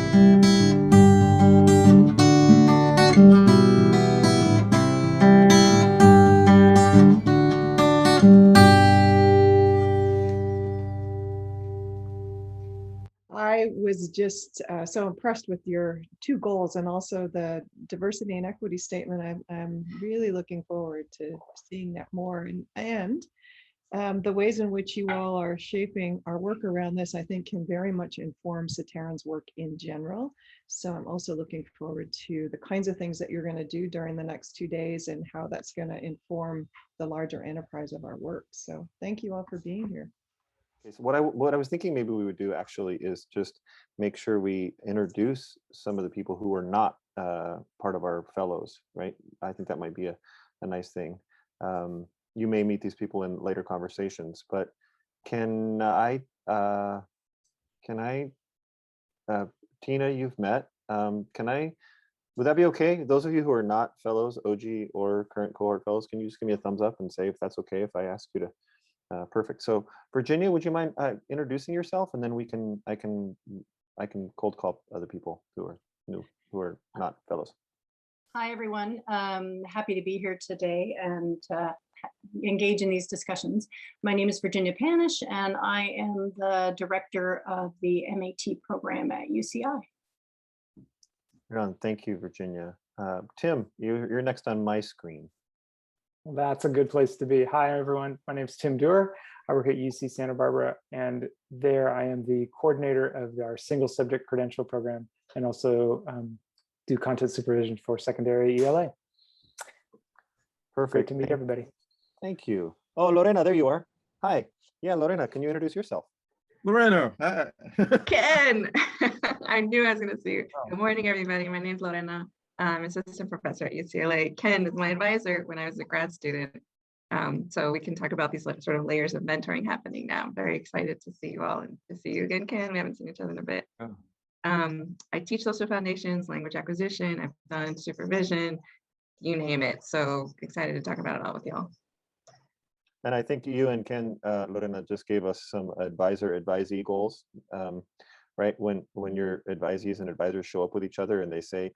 I was just so impressed with your two goals and also the diversity and equity statement. I'm really looking forward to seeing that more, and the ways in which you all are shaping our work around this, I think, can very much inform CTERIN's work in general. So I'm also looking forward to the kinds of things that you're going to do during the next 2 days and how that's going to inform the larger enterprise of our work. So thank you all for being here. Okay, so what I was thinking maybe we would do actually is just make sure we introduce some of the people who are not part of our fellows, right? I think that might be a nice thing. You may meet these people in later conversations, but can I, Tina, you've met, would that be okay? Those of you who are not fellows, OG or current cohort fellows, can you just give me a thumbs up and say if that's okay if I ask you to? Perfect. So Virginia, would you mind introducing yourself, and then I can cold call other people who are new, who are not fellows. Hi everyone. Happy to be here today and engage in these discussions. My name is Virginia Panish, and I am the director of the MAT program at UCI. Thank you, Virginia. Tim, you're next on my screen. Well, that's a good place to be. Hi, everyone. My name is Tim Dewar. I work at UC Santa Barbara, and there I am the coordinator of our single subject credential program and also do content supervision for secondary ELA. Perfect. Great to meet everybody. Thank you. Oh, Lorena, there you are. Hi. Yeah, Lorena, can you introduce yourself? Lorena. Ken, I knew I was going to see you. Good morning, everybody. My name is Lorena. I'm assistant professor at UCLA. Ken is my advisor when I was a grad student. So we can talk about these sort of layers of mentoring happening now. I'm very excited to see you all and to see you again, Ken. We haven't seen each other in a bit. Oh. I teach social foundations, language acquisition. I've done supervision, you name it. So excited to talk about it all with y'all. And I think you and Ken, Lorena, just gave us some advisor-advisee goals, right? When your advisees and advisors show up with each other and they say,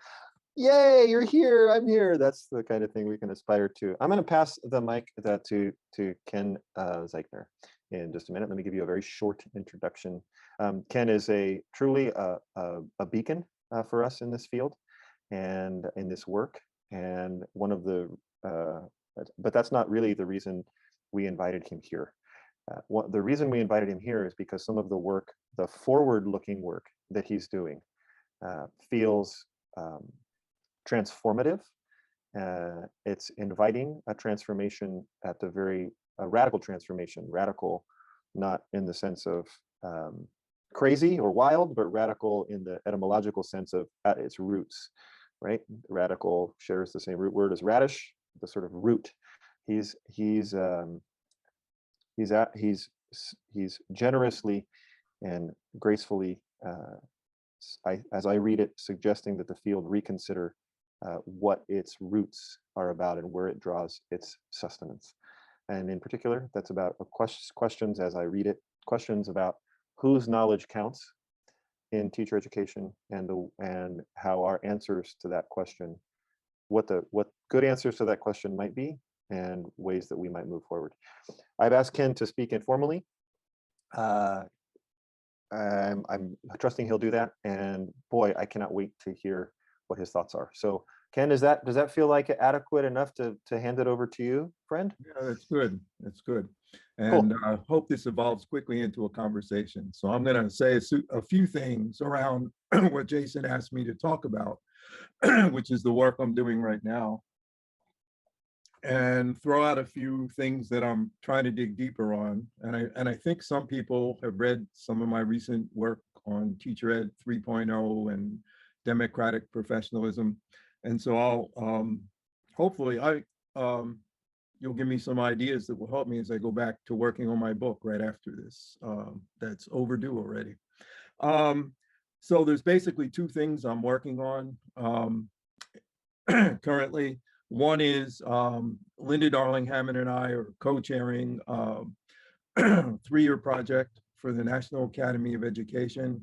yay, you're here, I'm here. That's the kind of thing we can aspire to. I'm going to pass the mic to Ken Zeichner in just a minute. Let me give you a very short introduction. Ken is truly a beacon for us in this field and in this work. And one of the, but that's not really the reason we invited him here. The reason we invited him here is because some of the work, the forward-looking work that he's doing feels transformative. It's inviting a transformation at the a radical transformation, radical not in the sense of crazy or wild, but radical in the etymological sense of at its roots, right? Radical shares the same root word as radish, the sort of root. He's generously and gracefully, as I read it, suggesting that the field reconsider what its roots are about and where it draws its sustenance. And in particular, that's about questions, as I read it, questions about whose knowledge counts in teacher education and how our answers to that question, what good answers to that question might be and ways that we might move forward. I've asked Ken to speak informally. I'm trusting he'll do that, and boy, I cannot wait to hear what his thoughts are. So Ken, does that feel like adequate enough to hand it over to you, friend? Yeah, that's good. That's good. And I hope this evolves quickly into a conversation. So I'm going to say a few things around what Jason asked me to talk about, which is the work I'm doing right now, and throw out a few things that I'm trying to dig deeper on. And I think some people have read some of my recent work on Teacher Ed 3.0 and democratic professionalism. And so I'll hopefully you'll give me some ideas that will help me as I go back to working on my book right after this. That's overdue already. So there's basically two things I'm working on currently. One is Linda Darling-Hammond and I are co-chairing a 3-year project for the National Academy of Education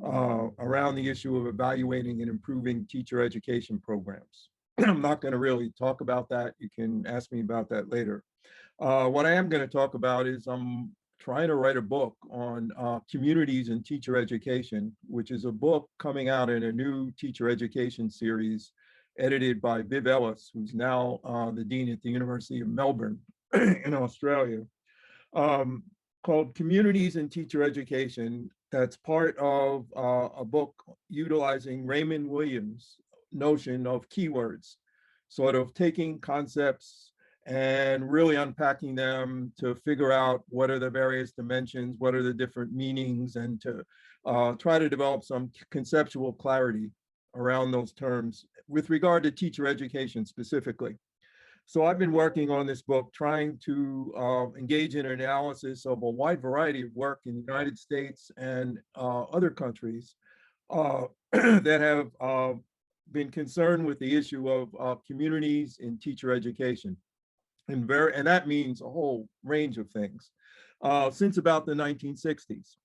around the issue of evaluating and improving teacher education programs. I'm not going to really talk about that. You can ask me about that later. What I am going to talk about is I'm trying to write a book on communities and teacher education, which is a book coming out in a new teacher education series edited by Viv Ellis, who's now the dean at the University of Melbourne in Australia, called Communities and Teacher Education. That's part of a book utilizing Raymond Williams' notion of keywords, sort of taking concepts and really unpacking them to figure out what are the various dimensions, what are the different meanings, and to try to develop some conceptual clarity around those terms with regard to teacher education specifically. So I've been working on this book, trying to engage in an analysis of a wide variety of work in the United States and other countries that have been concerned with the issue of communities in teacher education. And that means a whole range of things. Since about the 1960s.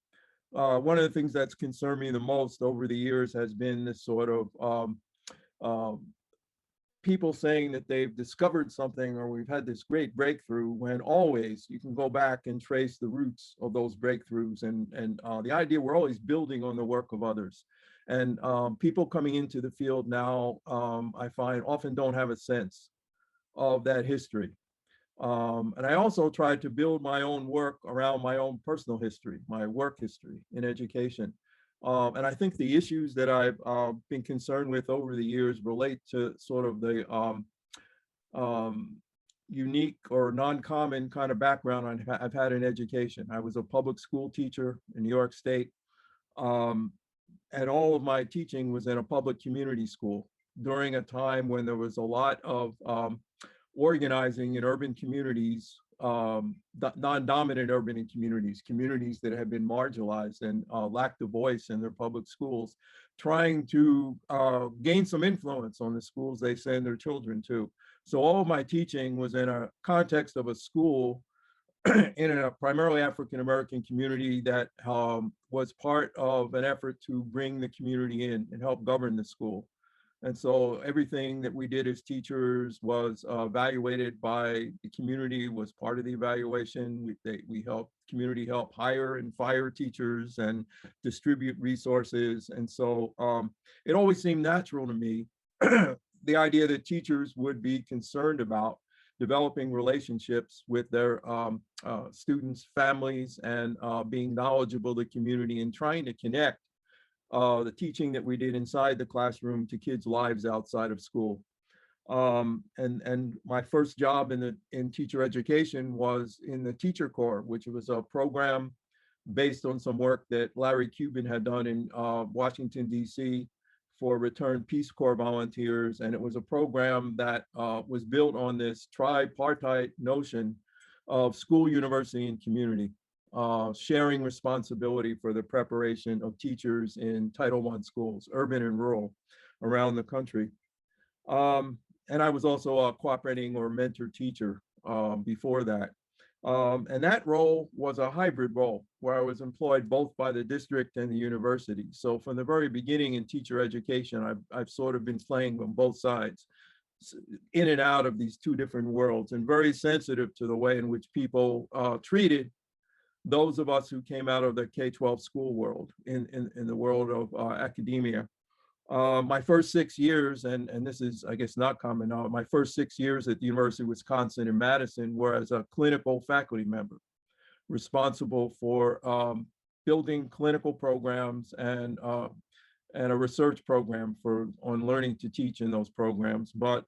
One of the things that's concerned me the most over the years has been this sort of people saying that they've discovered something or we've had this great breakthrough, when always you can go back and trace the roots of those breakthroughs, and the idea we're always building on the work of others. And people coming into the field now, I find, often don't have a sense of that history. And I also tried to build my own work around my own personal history, my work history in education. And I think the issues that I've been concerned with over the years relate to sort of the unique or non-common kind of background I've had in education. I was a public school teacher in New York State, and all of my teaching was in a public community school during a time when there was a lot of organizing in urban communities, non-dominant urban communities, communities that have been marginalized and lacked a voice in their public schools, trying to gain some influence on the schools they send their children to. So all of my teaching was in a context of a school in a primarily African-American community that was part of an effort to bring the community in and help govern the school. And so everything that we did as teachers was evaluated by the community, was part of the evaluation. We helped community help hire and fire teachers and distribute resources. And so it always seemed natural to me, the idea that teachers would be concerned about developing relationships with their students, families, and being knowledgeable of the community and trying to connect the teaching that we did inside the classroom to kids' lives outside of school. And my first job in teacher education was in the Teacher Corps, which was a program based on some work that Larry Cuban had done in Washington, D.C. for returned Peace Corps volunteers. And it was a program that was built on this tripartite notion of school, university, and community. Sharing responsibility for the preparation of teachers in Title I schools, urban and rural, around the country. And I was also a cooperating or mentor teacher before that. And that role was a hybrid role where I was employed both by the district and the university. So from the very beginning in teacher education, I've sort of been playing on both sides, in and out of these two different worlds, and very sensitive to the way in which people treated those of us who came out of the K-12 school world, in the world of academia. My first 6 years, and this is, I guess, not common now, my first 6 years at the University of Wisconsin in Madison were as a clinical faculty member, responsible for building clinical programs and a research program on learning to teach in those programs. But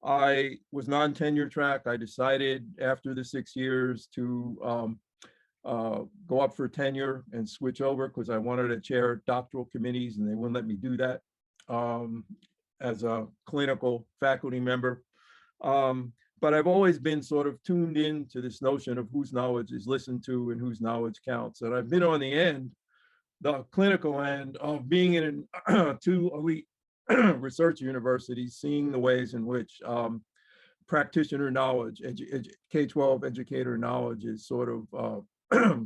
I was non-tenure track. I decided after the 6 years to go up for tenure and switch over because I wanted to chair doctoral committees and they wouldn't let me do that as a clinical faculty member. But I've always been sort of tuned in to this notion of whose knowledge is listened to and whose knowledge counts. And I've been on the clinical end of being in two elite research universities, seeing the ways in which practitioner knowledge, K-12 educator knowledge is sort of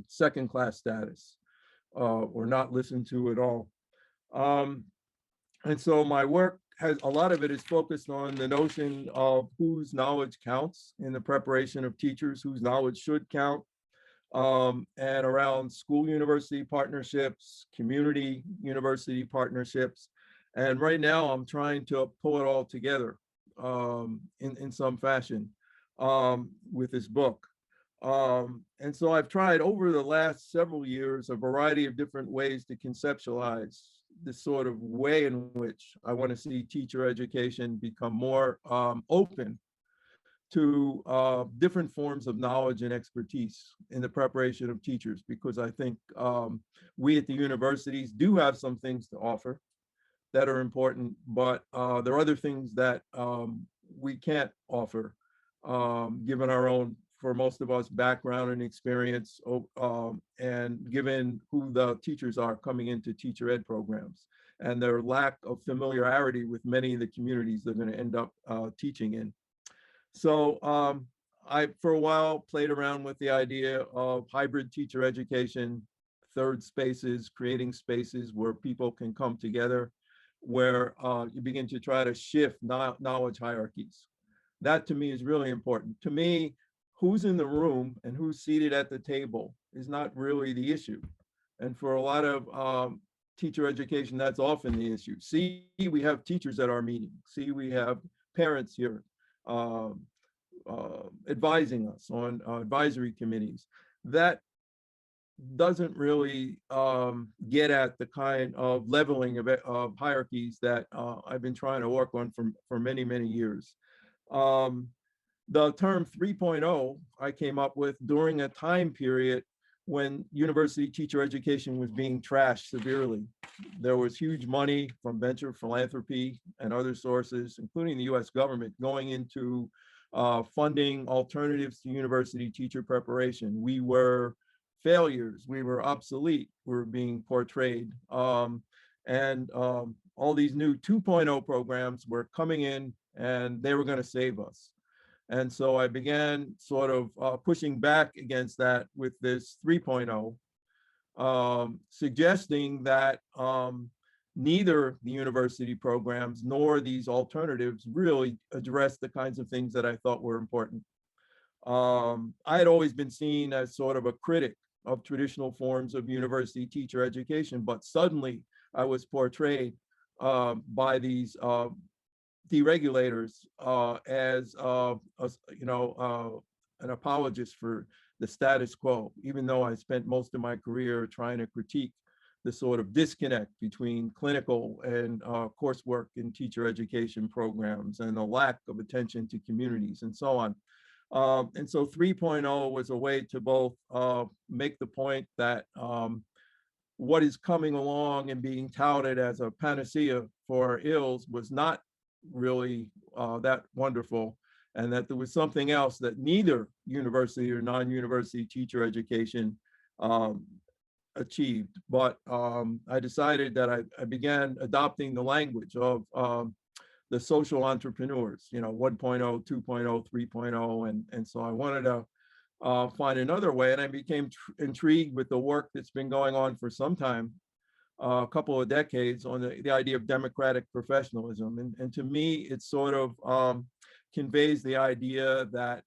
second-class status. or not listened to at all. And so my work has, a lot of it is focused on the notion of whose knowledge counts in the preparation of teachers, whose knowledge should count, and around school university partnerships, community university partnerships. And right now I'm trying to pull it all together in some fashion with this book. And so I've tried over the last several years a variety of different ways to conceptualize this sort of way in which I want to see teacher education become more open to different forms of knowledge and expertise in the preparation of teachers, because I think we at the universities do have some things to offer that are important, but there are other things that we can't offer given our own, for most of us, background and experience, and given who the teachers are coming into teacher ed programs and their lack of familiarity with many of the communities they're going to end up teaching in. So I, for a while, played around with the idea of hybrid teacher education, third spaces, creating spaces where people can come together, where you begin to try to shift knowledge hierarchies. That to me is really important. To me, who's in the room and who's seated at the table is not really the issue. And for a lot of teacher education, that's often the issue. See, we have teachers at our meeting. See, we have parents here advising us on advisory committees. That doesn't really get at the kind of leveling of hierarchies that I've been trying to work on for many, many years. The term 3.0 I came up with during a time period when university teacher education was being trashed severely. There was huge money from venture philanthropy and other sources, including the US government, going into funding alternatives to university teacher preparation. We were failures, we were obsolete, we were being portrayed. And all these new 2.0 programs were coming in and they were going to save us. And so I began sort of pushing back against that with this 3.0, suggesting that neither the university programs nor these alternatives really address the kinds of things that I thought were important. I had always been seen as sort of a critic of traditional forms of university teacher education, but suddenly I was portrayed by these deregulators as an apologist for the status quo, even though I spent most of my career trying to critique the sort of disconnect between clinical and coursework in teacher education programs and the lack of attention to communities and so on. And so 3.0 was a way to both make the point that what is coming along and being touted as a panacea for our ills was not really that wonderful, and that there was something else that neither university or non-university teacher education achieved. But I decided that I began adopting the language of the social entrepreneurs, 1.0, 2.0, 3.0. And so I wanted to find another way. And I became intrigued with the work that's been going on for some time, a couple of decades, on the idea of democratic professionalism. And to me, it sort of conveys the idea that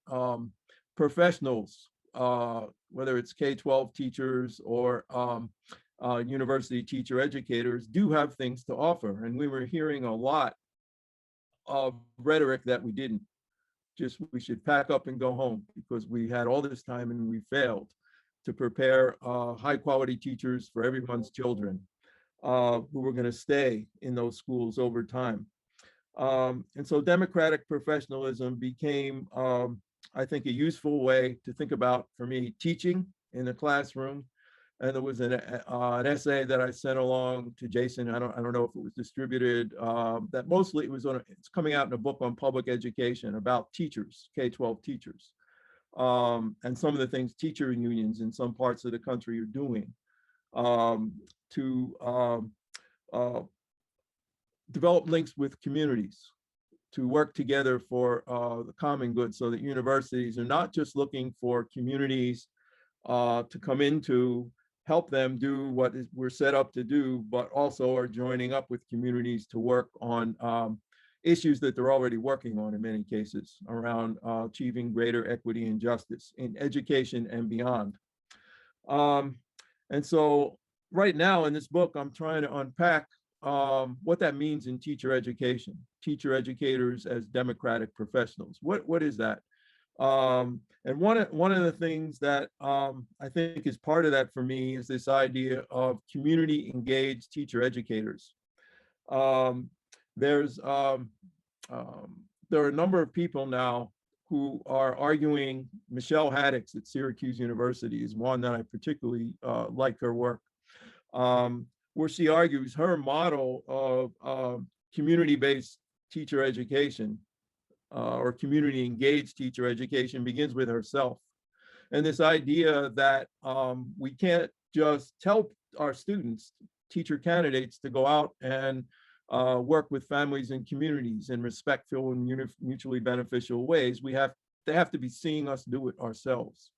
professionals, whether it's K-12 teachers or university teacher educators, do have things to offer. And we were hearing a lot of rhetoric that we didn't. Just we should pack up and go home because we had all this time and we failed to prepare high quality teachers for everyone's children who were going to stay in those schools over time. And so democratic professionalism became, I think, a useful way to think about, for me, teaching in the classroom. And there was an essay that I sent along to Jason. I don't know if it was distributed. That mostly it's coming out in a book on public education about teachers, K-12 teachers, and some of the things teacher unions in some parts of the country are doing to develop links with communities, to work together for the common good, so that universities are not just looking for communities to come into help them do what we're set up to do, but also are joining up with communities to work on issues that they're already working on in many cases around achieving greater equity and justice in education and beyond. And so right now in this book, I'm trying to unpack what that means in teacher education, teacher educators as democratic professionals. What is that? And one of the things that I think is part of that for me is this idea of community engaged teacher educators. There are a number of people now who are arguing. Michelle Haddix at Syracuse University is one that I particularly like her work, where she argues her model of community-based teacher education or community engaged teacher education begins with herself. And this idea that we can't just tell our students, teacher candidates, to go out and work with families and communities in respectful and mutually beneficial ways. They have to be seeing us do it ourselves.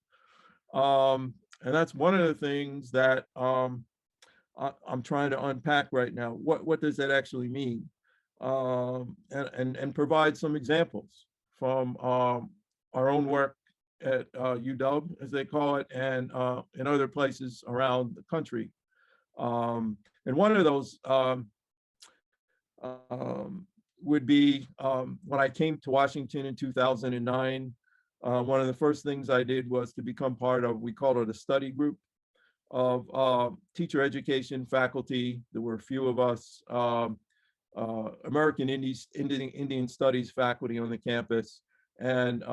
And that's one of the things that I'm trying to unpack right now. What does that actually mean? And provide some examples from our own work at UW, as they call it, and in other places around the country. And one of those would be when I came to Washington in 2009. One of the first things I did was to become part of, we called it a study group of teacher education faculty. There were a few of us, American Indian Studies faculty on the campus, and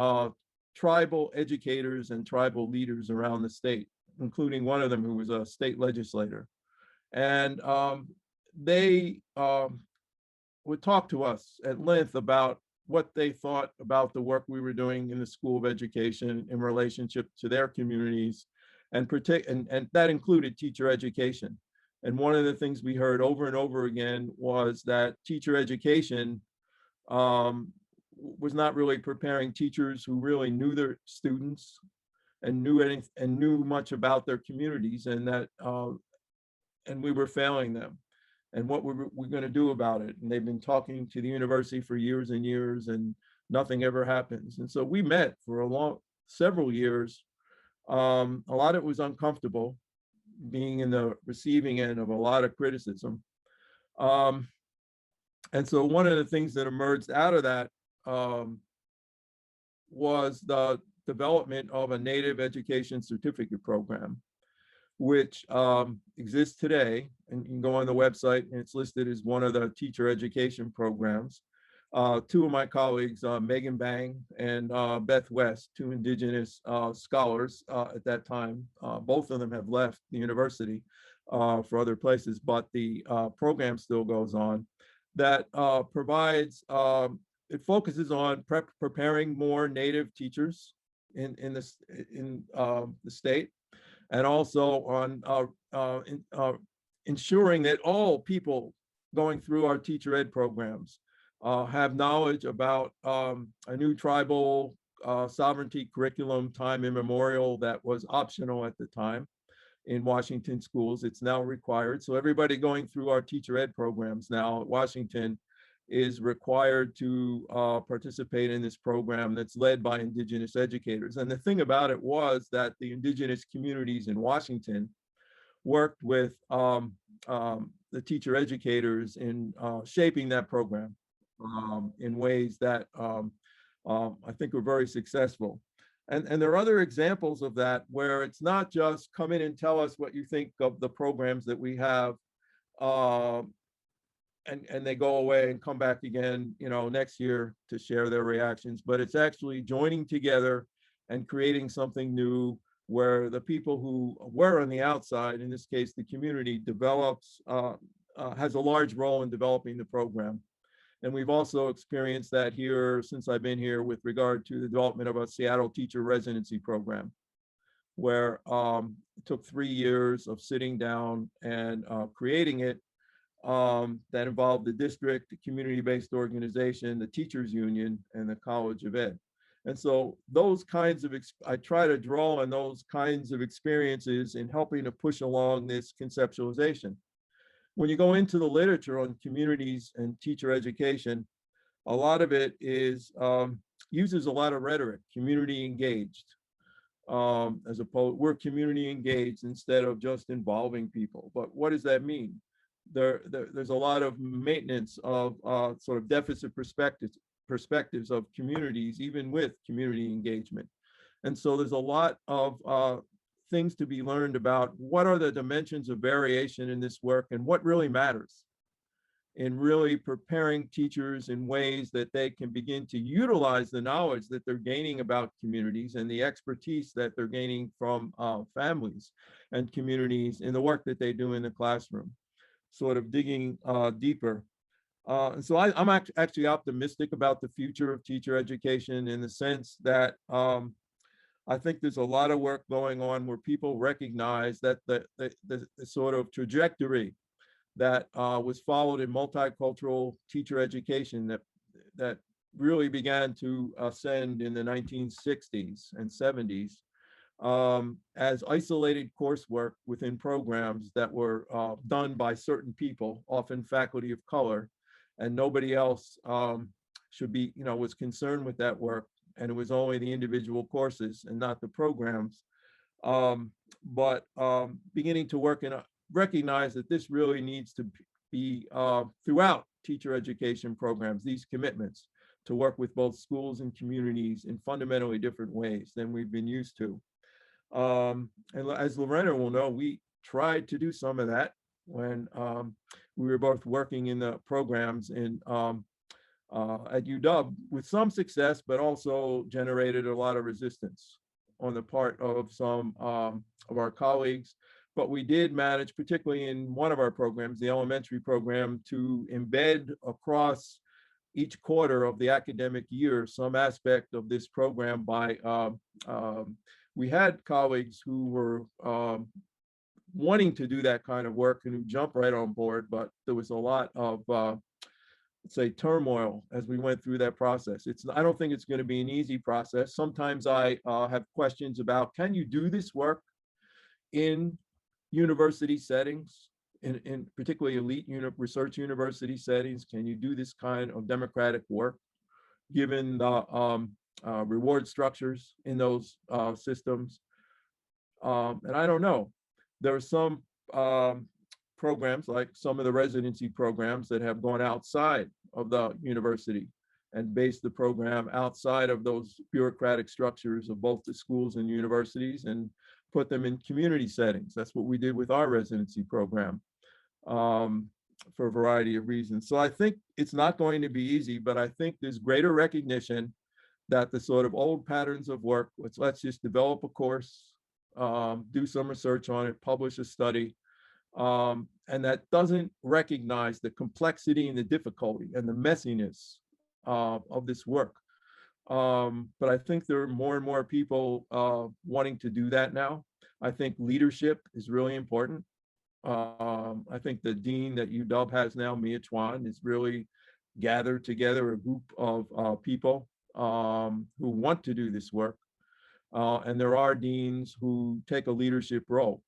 tribal educators and tribal leaders around the state, including one of them who was a state legislator. And they would talk to us at length about what they thought about the work we were doing in the School of Education in relationship to their communities, and that included teacher education. And one of the things we heard over and over again was that teacher education was not really preparing teachers who really knew their students and knew much about their communities, and that and we were failing them. And what we're going to do about it. And they've been talking to the university for years and years, and nothing ever happens. And so we met for several years. A lot of it was uncomfortable, being in the receiving end of a lot of criticism. And so one of the things that emerged out of that was the development of a Native Education Certificate program, which exists today, and you can go on the website and it's listed as one of the teacher education programs. Two of my colleagues, Megan Bang and Beth West, two Indigenous scholars at that time, both of them have left the university for other places, but the program still goes on. That provides, it focuses on preparing more Native teachers in the state, and also on ensuring that all people going through our teacher ed programs have knowledge about a new tribal sovereignty curriculum, time immemorial, that was optional at the time in Washington schools. It's now required. So everybody going through our teacher ed programs now at Washington is required to participate in this program that's led by Indigenous educators. And the thing about it was that the Indigenous communities in Washington worked with the teacher educators in shaping that program in ways that I think were very successful. And there are other examples of that, where it's not just come in and tell us what you think of the programs that we have, and they go away and come back again, next year to share their reactions. But it's actually joining together and creating something new, where the people who were on the outside, in this case the community, develops, has a large role in developing the program. And we've also experienced that here since I've been here with regard to the development of a Seattle teacher residency program, where it took 3 years of sitting down and creating it, that involved the district, the community-based organization, the teachers union, and the College of Ed. And so those kinds of, I try to draw on those kinds of experiences in helping to push along this conceptualization. When you go into the literature on communities and teacher education, a lot of it is uses a lot of rhetoric, community engaged, as opposed, we're community engaged instead of just involving people. But what does that mean? There's a lot of maintenance of sort of deficit perspectives of communities, even with community engagement. And so there's a lot of things to be learned about what are the dimensions of variation in this work and what really matters in really preparing teachers in ways that they can begin to utilize the knowledge that they're gaining about communities and the expertise that they're gaining from families and communities in the work that they do in the classroom, sort of digging deeper. And so I'm actually optimistic about the future of teacher education in the sense that I think there's a lot of work going on where people recognize that the sort of trajectory that was followed in multicultural teacher education that really began to ascend in the 1960s and 70s as isolated coursework within programs that were done by certain people, often faculty of color, and nobody else should be, was concerned with that work. And it was only the individual courses and not the programs. But beginning to work in recognize that this really needs to be throughout teacher education programs, these commitments to work with both schools and communities in fundamentally different ways than we've been used to. And as Lorena will know, we tried to do some of that when we were both working in the programs in at UW with some success, but also generated a lot of resistance on the part of some of our colleagues. But we did manage, particularly in one of our programs, the elementary program, to embed across each quarter of the academic year some aspect of this program by, we had colleagues who were wanting to do that kind of work and who jumped right on board, but there was a lot of, let's say, turmoil as we went through that process. I don't think it's going to be an easy process. Sometimes I have questions about, can you do this work in university settings, in particularly elite research university settings? Can you do this kind of democratic work given the reward structures in those systems? And I don't know. There are some programs, like some of the residency programs, that have gone outside of the university and based the program outside of those bureaucratic structures of both the schools and universities and put them in community settings. That's what we did with our residency program for a variety of reasons. So I think it's not going to be easy, but I think there's greater recognition that the sort of old patterns of work, let's just develop a course, do some research on it, publish a study, and that doesn't recognize the complexity and the difficulty and the messiness of this work. But I think there are more and more people wanting to do that now. I think leadership is really important. I think the dean that UW has now, Mia Chuan, has really gathered together a group of people who want to do this work. And there are deans who take a leadership role.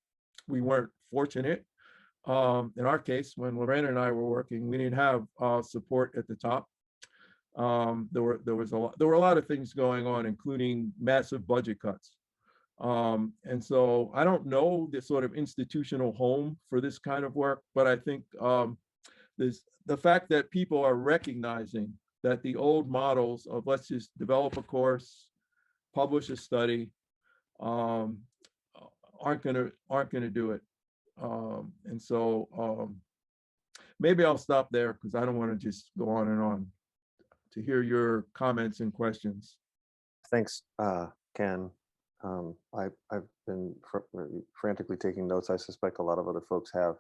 We weren't fortunate. In our case, when Lorena and I were working, we didn't have support at the top. There were a lot of things going on, including massive budget cuts. And so I don't know the sort of institutional home for this kind of work, but I think there's the fact that people are recognizing that the old models of let's just develop a course, publish a study, aren't gonna do it. And so maybe I'll stop there because I don't want to just go on and on. To hear your comments and questions. Thanks, Ken. I've been frantically taking notes. I suspect a lot of other folks have.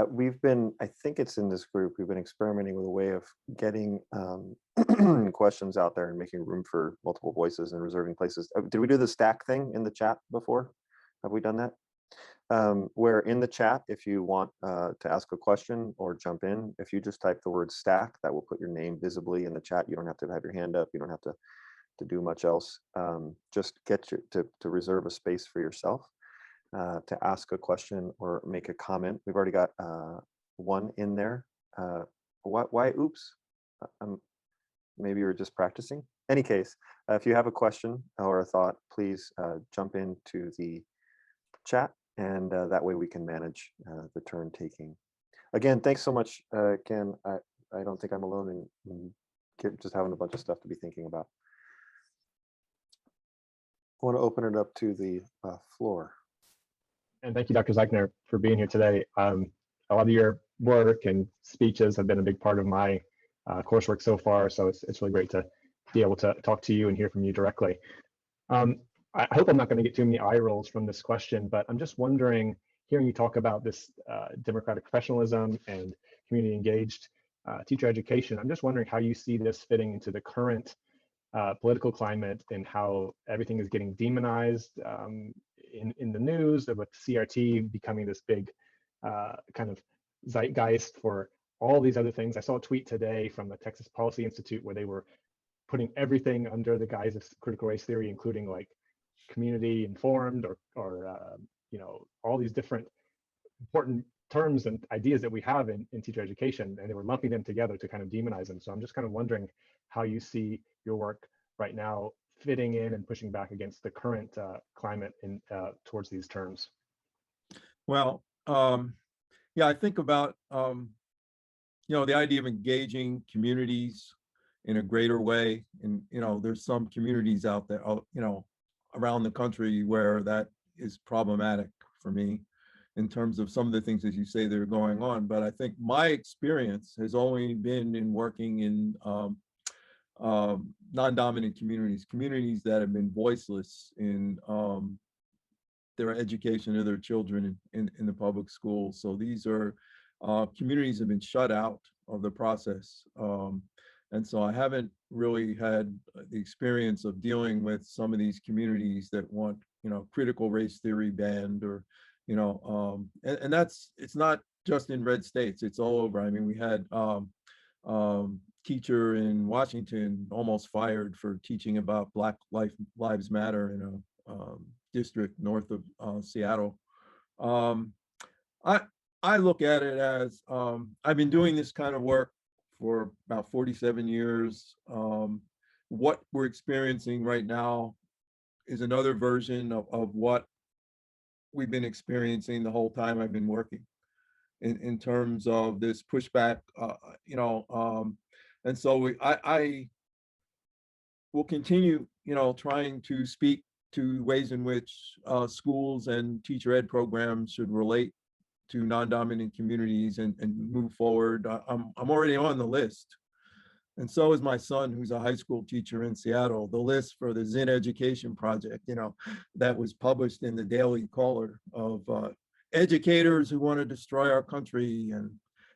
We've been, I think it's in this group, we've been experimenting with a way of getting questions out there and making room for multiple voices and reserving places. Did we do the stack thing in the chat before? Have we done that? Where in the chat, if you want to ask a question or jump in, if you just type the word stack, that will put your name visibly in the chat. You don't have to have your hand up. You don't have to do much else. Just get to reserve a space for yourself to ask a question or make a comment. We've already got one in there. Why? Oops. Maybe you're just practicing. Any case, if you have a question or a thought, please jump into the chat, and that way we can manage the turn taking. Again, thanks so much, Ken. I don't think I'm alone in just having a bunch of stuff to be thinking about. I want to open it up to the floor. And thank you, Dr. Zeichner, for being here today. A lot of your work and speeches have been a big part of my coursework so far, so it's really great to be able to talk to you and hear from you directly. I hope I'm not going to get too many eye rolls from this question, but I'm just wondering, hearing you talk about this democratic professionalism and community engaged teacher education, I'm just wondering how you see this fitting into the current political climate and how everything is getting demonized in the news, with CRT becoming this big kind of zeitgeist for all these other things. I saw a tweet today from the Texas Policy Institute where they were putting everything under the guise of critical race theory, including like community informed or you know, all these different important terms and ideas that we have in teacher education, and they were lumping them together to kind of demonize them. So I'm just kind of wondering how you see your work right now fitting in and pushing back against the current climate in towards these terms. Well, yeah, I think about, you know, the idea of engaging communities in a greater way. And, you know, there's some communities out there, you know, around the country where that is problematic for me in terms of some of the things, as you say, that are going on. But I think my experience has only been in working in non-dominant communities that have been voiceless in their education of their children in the public schools. So these are communities have been shut out of the process. And so I haven't really had the experience of dealing with some of these communities that want, you know, critical race theory banned, or, you know, and that's, it's not just in red states, it's all over. I mean, we had teacher in Washington almost fired for teaching about Black Lives Matter in a district north of Seattle. I look at it as, I've been doing this kind of work for about 47 years. What we're experiencing right now is another version of what we've been experiencing the whole time I've been working in terms of this pushback, you know, and so I will continue, you know, trying to speak to ways in which schools and teacher ed programs should relate to non-dominant communities and move forward. I'm already on the list. And so is my son, who's a high school teacher in Seattle. The list for the Zen Education Project, you know, that was published in the Daily Caller of educators who want to destroy our country, and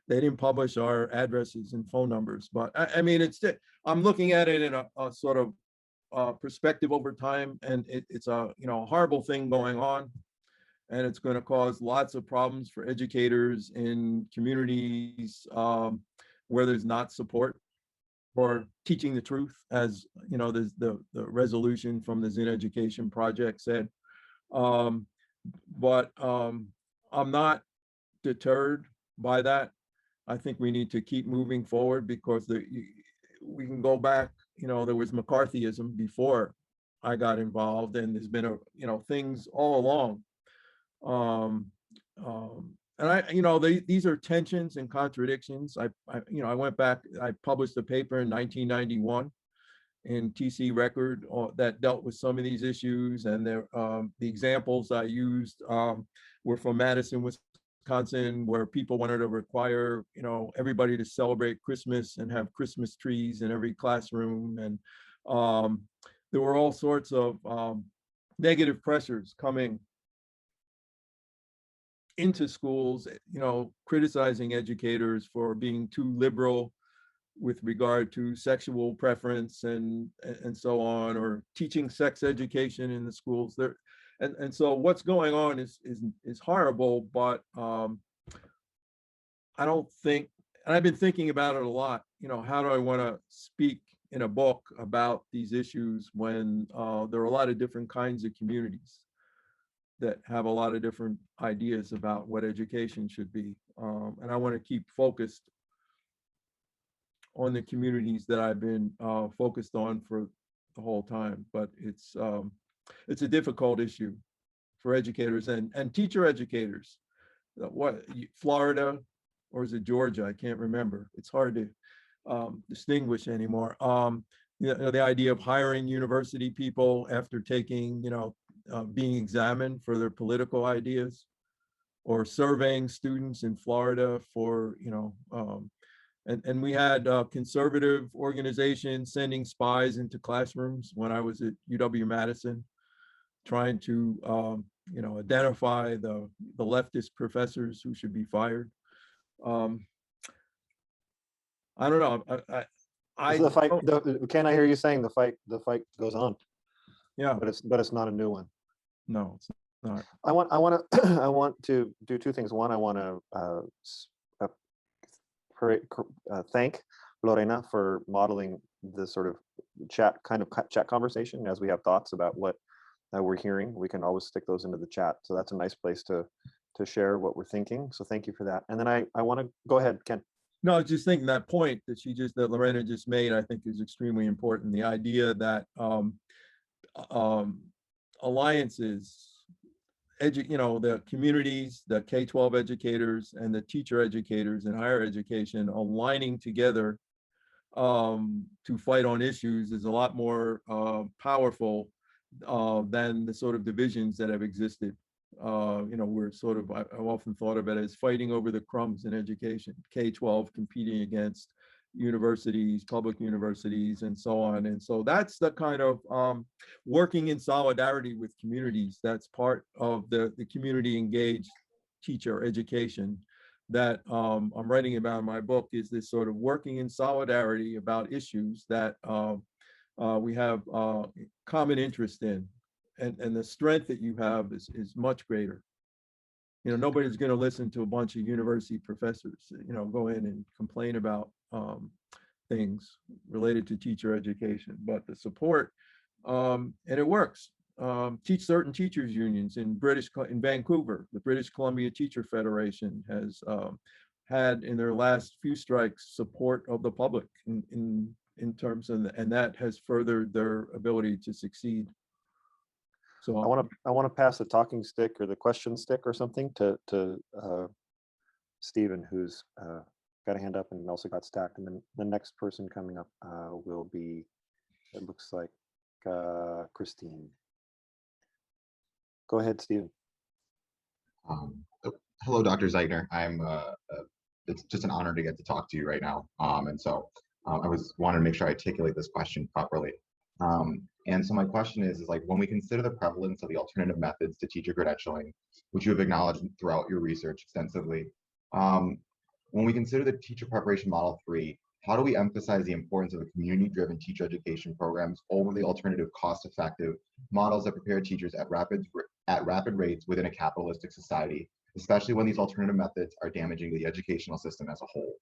they didn't publish our addresses and phone numbers. But I mean, I'm looking at it in a sort of perspective over time, and it's a, you know, horrible thing going on, and it's going to cause lots of problems for educators in communities where there's not support for teaching the truth, as you know, there's the resolution from the Zen Education Project said. But I'm not deterred by that. I think we need to keep moving forward, because we can go back, you know, there was McCarthyism before I got involved, and there's been you know, things all along. And you know, these are tensions and contradictions. You know, I went back, I published a paper in 1991 in TC Record that dealt with some of these issues, and the examples I used were from Madison, Wisconsin, where people wanted to require, you know, everybody to celebrate Christmas and have Christmas trees in every classroom, and there were all sorts of negative pressures coming into schools, you know, criticizing educators for being too liberal with regard to sexual preference and so on, or teaching sex education in the schools there. And so what's going on is horrible, but I don't think, and I've been thinking about it a lot, you know, how do I want to speak in a book about these issues when there are a lot of different kinds of communities that have a lot of different ideas about what education should be. And I want to keep focused on the communities that I've been focused on for the whole time. But it's a difficult issue for educators and teacher educators. What, Florida, or is it Georgia? I can't remember. It's hard to distinguish anymore. The idea of hiring university people after taking, being examined for their political ideas, or surveying students in Florida for, and we had conservative organizations sending spies into classrooms when I was at UW-Madison, trying to, identify the leftist professors who should be fired. I don't know. So the fight, can I hear you saying the fight goes on? Yeah, but it's not a new one. No, it's not. I want to do two things. One, I want to thank Lorena for modeling this sort of chat conversation. As we have thoughts about what we're hearing, we can always stick those into the chat. So that's a nice place to share what we're thinking. So thank you for that. And then I want to go ahead, Ken. No, I was just thinking that point that Lorena just made, I think is extremely important. The idea that alliances, the communities, the K-12 educators and the teacher educators in higher education aligning together to fight on issues is a lot more powerful than the sort of divisions that have existed. We're sort of, I've often thought of it as fighting over the crumbs in education, K-12 competing against universities, public universities, and so on. And so that's the kind of working in solidarity with communities. That's part of the community engaged teacher education that I'm writing about in my book, is this sort of working in solidarity about issues that we have common interest in. And the strength that you have is much greater. Nobody's going to listen to a bunch of university professors, go in and complain about things related to teacher education, but the support, and it works. Certain teachers unions in Vancouver, the British Columbia Teacher Federation has had in their last few strikes support of the public in terms of, and that has furthered their ability to succeed. So I want to pass the talking stick or the question stick or something to Stephen, who's got a hand up and also got stacked, and then the next person coming up will be, it looks like, Christine. Go ahead, Stephen. Hello, Dr. Zeichner. It's just an honor to get to talk to you right now. And so I wanted to make sure I articulate this question properly. And so my question is like, when we consider the prevalence of the alternative methods to teacher credentialing, which you have acknowledged throughout your research extensively, when we consider the teacher preparation model 3, how do we emphasize the importance of the community-driven teacher education programs over the alternative cost-effective models that prepare teachers at rapid rates within a capitalistic society, especially when these alternative methods are damaging the educational system as a whole?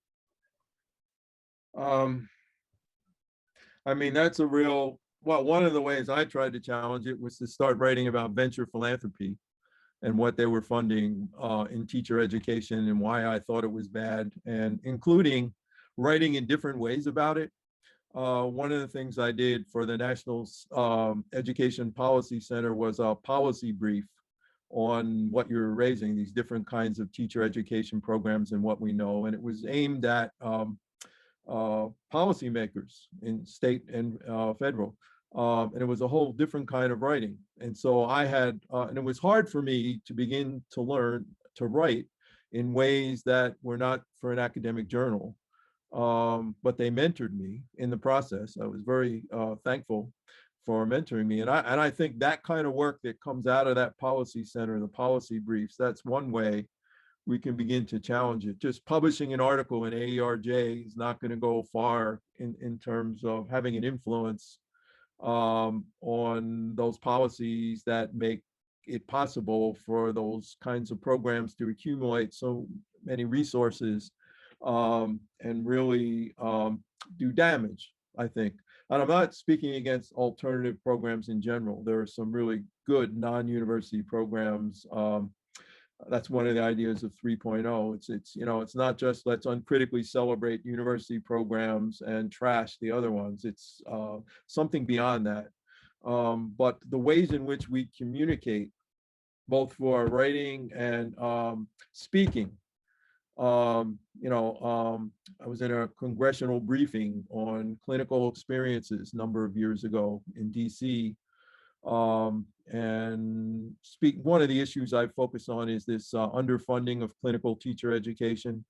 I mean, that's a real, well, one of the ways I tried to challenge it was to start writing about venture philanthropy and what they were funding in teacher education and why I thought it was bad, and including writing in different ways about it. One of the things I did for the National Education Policy Center was a policy brief on what you're raising, these different kinds of teacher education programs and what we know. And it was aimed at policymakers in state and federal. And it was a whole different kind of writing. And so I had, and it was hard for me to begin to learn to write in ways that were not for an academic journal. But they mentored me in the process. I was very thankful for mentoring me. And I think that kind of work that comes out of that policy center, the policy briefs, that's one way we can begin to challenge it. Just publishing an article in AERJ is not going to go far in terms of having an influence on those policies that make it possible for those kinds of programs to accumulate so many resources and really do damage I think. And I'm not speaking against alternative programs in general. There are some really good non-university programs. That's one of the ideas of 3.0. It's you know, it's not just let's uncritically celebrate university programs and trash the other ones. It's something beyond that. But the ways in which we communicate, both for writing and speaking. I was in a congressional briefing on clinical experiences a number of years ago in DC. And one of the issues I focus on is this underfunding of clinical teacher education.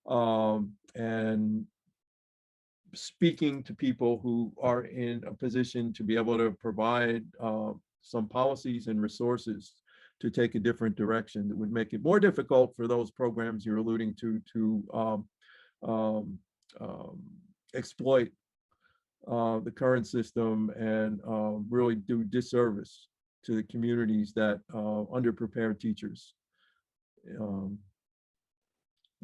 And speaking to people who are in a position to be able to provide some policies and resources to take a different direction that would make it more difficult for those programs you're alluding to exploit the current system and really do disservice to the communities that underprepared teachers. And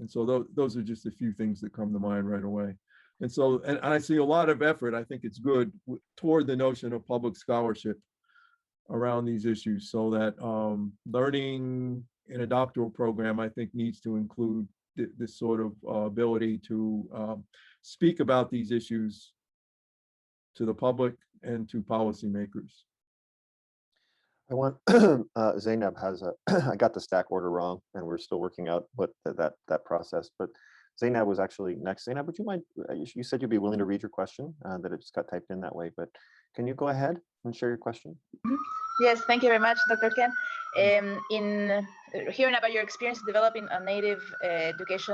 so those are just a few things that come to mind right away. And so, and I see a lot of effort, I think it's good, toward the notion of public scholarship around these issues, so that learning in a doctoral program, I think, needs to include this sort of ability to speak about these issues to the public and to policymakers. I want Zainab has a I got the stack order wrong, and we're still working out what that process. But Zainab was actually next. Zainab, would you mind? You said you'd be willing to read your question. That it just got typed in that way. But can you go ahead and share your question? Yes, thank you very much, Dr. Ken. In hearing about your experience developing a native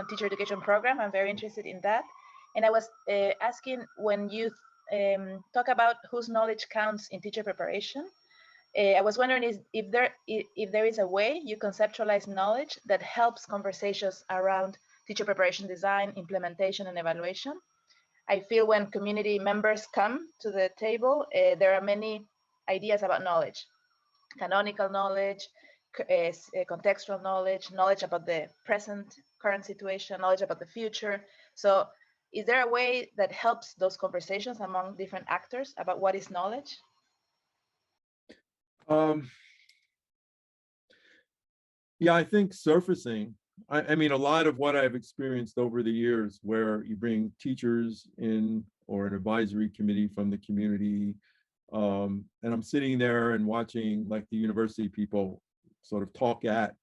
teacher education program, I'm very interested in that. And I was asking, when you talk about whose knowledge counts in teacher preparation, I was wondering if there is a way you conceptualize knowledge that helps conversations around teacher preparation design, implementation, and evaluation. I feel when community members come to the table, there are many ideas about knowledge: canonical knowledge, contextual knowledge, knowledge about the current situation, knowledge about the future. So is there a way that helps those conversations among different actors about what is knowledge? Yeah, I think surfacing. I mean, a lot of what I've experienced over the years, where you bring teachers in or an advisory committee from the community, and I'm sitting there and watching, like, the university people sort of talk at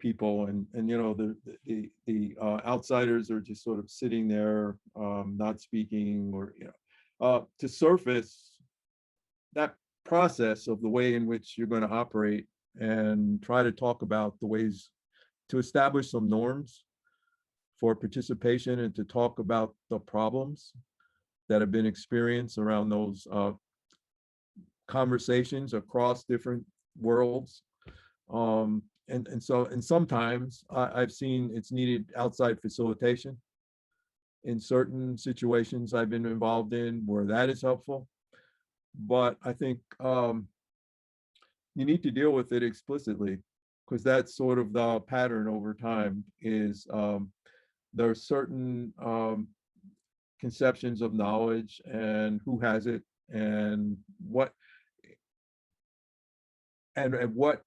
people, and you know, the outsiders are just sort of sitting there, not speaking, or to surface that process of the way in which you're going to operate and try to talk about the ways to establish some norms for participation and to talk about the problems that have been experienced around those conversations across different worlds. And sometimes I've seen it's needed outside facilitation in certain situations I've been involved in where that is helpful. But I think you need to deal with it explicitly, because that's sort of the pattern over time. Is there are certain conceptions of knowledge and who has it, and at what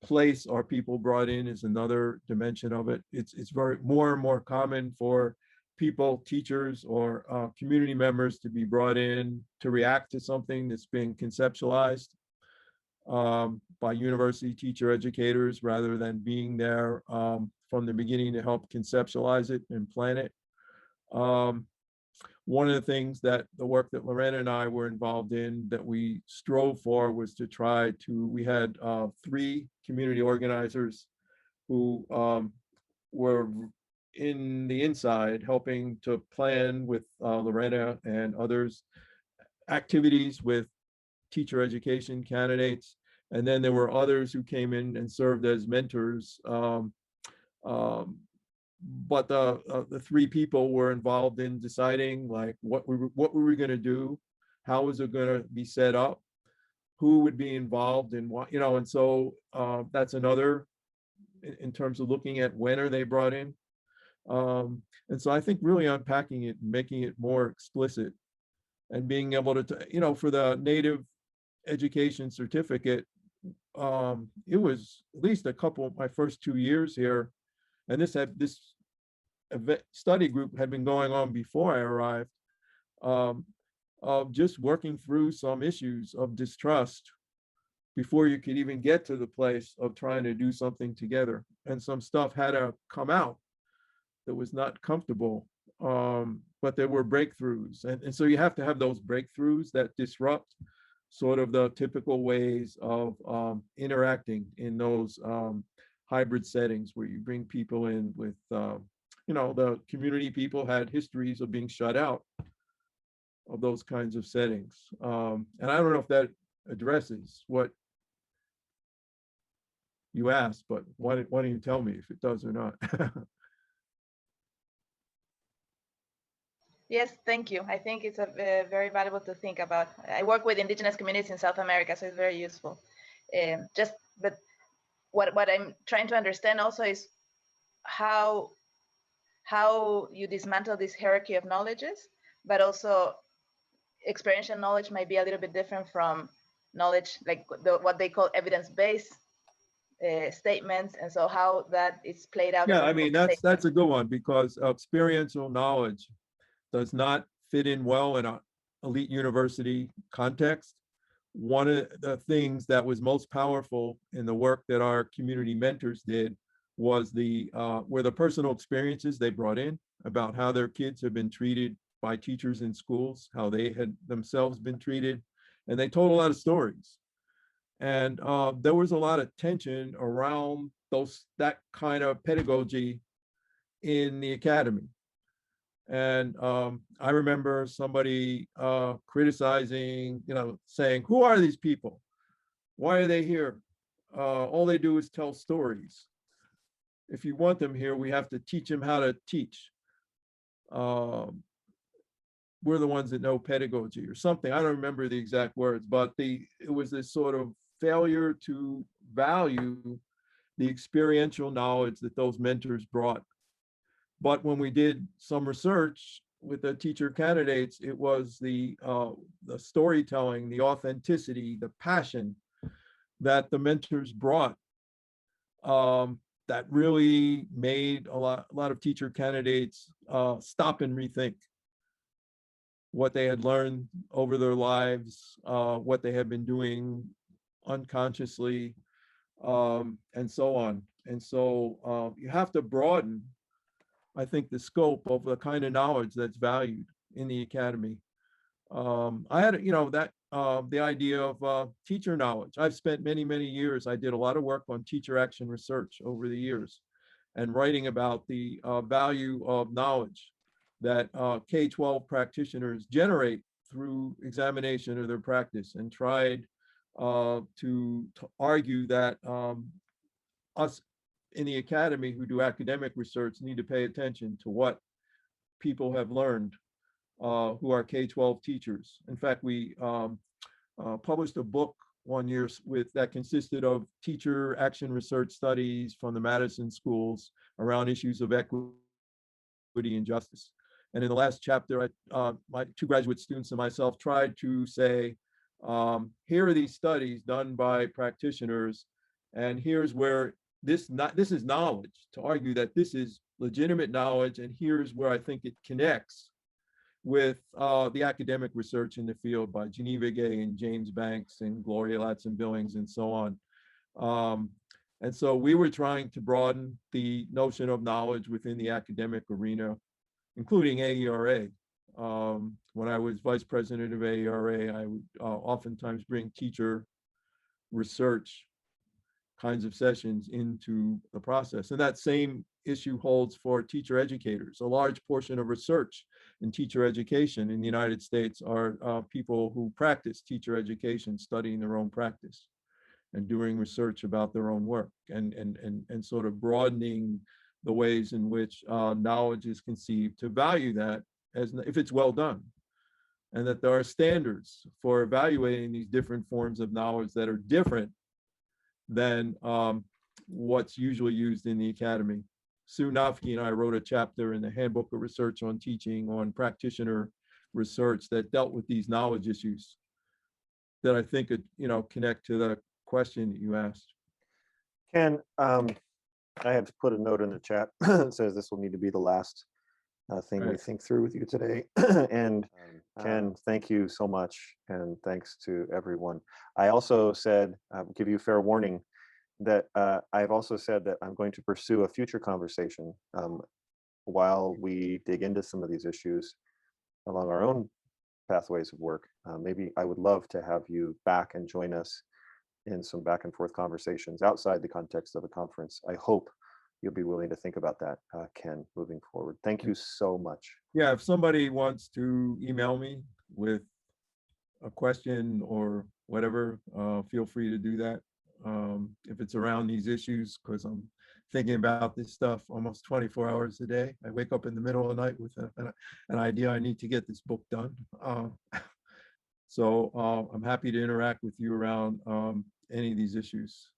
place are people brought in is another dimension of it. It's very more and more common for people, teachers, or community members to be brought in to react to something that's being conceptualized by university teacher educators, rather than being there from the beginning to help conceptualize it and plan it. One of the things that the work that Lorena and I were involved in that we strove for was to try to, we had 3 community organizers who were in the inside helping to plan with Lorena and others activities with teacher education candidates. And then there were others who came in and served as mentors. But the 3 people were involved in deciding, like, what were we going to do, how was it going to be set up, who would be involved in what, and so that's another in terms of looking at when are they brought in. And so I think really unpacking it and making it more explicit and being able to, for the native education certificate, it was at least a couple of my first 2 years here. And this study group had been going on before I arrived, of just working through some issues of distrust before you could even get to the place of trying to do something together. And some stuff had to come out that was not comfortable, but there were breakthroughs. And so you have to have those breakthroughs that disrupt sort of the typical ways of interacting in those hybrid settings where you bring people in with, the community people had histories of being shut out of those kinds of settings. And I don't know if that addresses what you asked, but why don't you tell me if it does or not? Yes, thank you. I think it's very valuable to think about. I work with indigenous communities in South America, so it's very useful. But what I'm trying to understand also is how you dismantle this hierarchy of knowledges, but also experiential knowledge might be a little bit different from knowledge, like what they call evidence-based statements, and so how that is played out. Yeah, I mean, that's a good one, because experiential knowledge does not fit in well in an elite university context. One of the things that was most powerful in the work that our community mentors did was were the personal experiences they brought in about how their kids have been treated by teachers in schools, how they had themselves been treated, and they told a lot of stories. And there was a lot of tension around that kind of pedagogy in the academy. And I remember somebody criticizing, saying, who are these people? Why are they here? All they do is tell stories. If you want them here, we have to teach them how to teach. We're the ones that know pedagogy or something. I don't remember the exact words, but it was this sort of failure to value the experiential knowledge that those mentors brought. But when we did some research with the teacher candidates, it was the storytelling, the authenticity, the passion that the mentors brought that really made a lot of teacher candidates stop and rethink what they had learned over their lives, what they had been doing unconsciously, and so on. And so you have to broaden, I think, the scope of the kind of knowledge that's valued in the academy. I had, the idea of teacher knowledge. I've spent many, many years, I did a lot of work on teacher action research over the years and writing about the value of knowledge that K-12 practitioners generate through examination of their practice, and tried to argue that us in the academy who do academic research need to pay attention to what people have learned who are K-12 teachers. In fact, we published a book one year that consisted of teacher action research studies from the Madison schools around issues of equity and justice. And in the last chapter, my 2 graduate students and myself tried to say, here are these studies done by practitioners, and here's where this is knowledge, to argue that this is legitimate knowledge, and here's where I think it connects with the academic research in the field by Geneva Gay and James Banks and Gloria Latson-Billings and so on. And so we were trying to broaden the notion of knowledge within the academic arena, including AERA. When I was vice president of AERA, I would oftentimes bring teacher research kinds of sessions into the process. And that same issue holds for teacher educators. A large portion of research in teacher education in the United States are people who practice teacher education, studying their own practice and doing research about their own work, and sort of broadening the ways in which knowledge is conceived, to value that as if it's well done, and that there are standards for evaluating these different forms of knowledge that are different than what's usually used in the academy. Sue Nafke and I wrote a chapter in the Handbook of Research on Teaching on practitioner research that dealt with these knowledge issues that I think could, connect to the question that you asked. Ken, I have put a note in the chat that says this will need to be the last thing we Right. think through with you today. And Ken, thank you so much, and thanks to everyone. I also said, give you fair warning, that I've also said that I'm going to pursue a future conversation while we dig into some of these issues along our own pathways of work. Maybe I would love to have you back and join us in some back and forth conversations outside the context of a conference. I hope you'll be willing to think about that, Ken, moving forward. Thank you so much. Yeah, if somebody wants to email me with a question or whatever, feel free to do that. If it's around these issues, because I'm thinking about this stuff almost 24 hours a day. I wake up in the middle of the night with an idea I need to get this book done. So I'm happy to interact with you around any of these issues.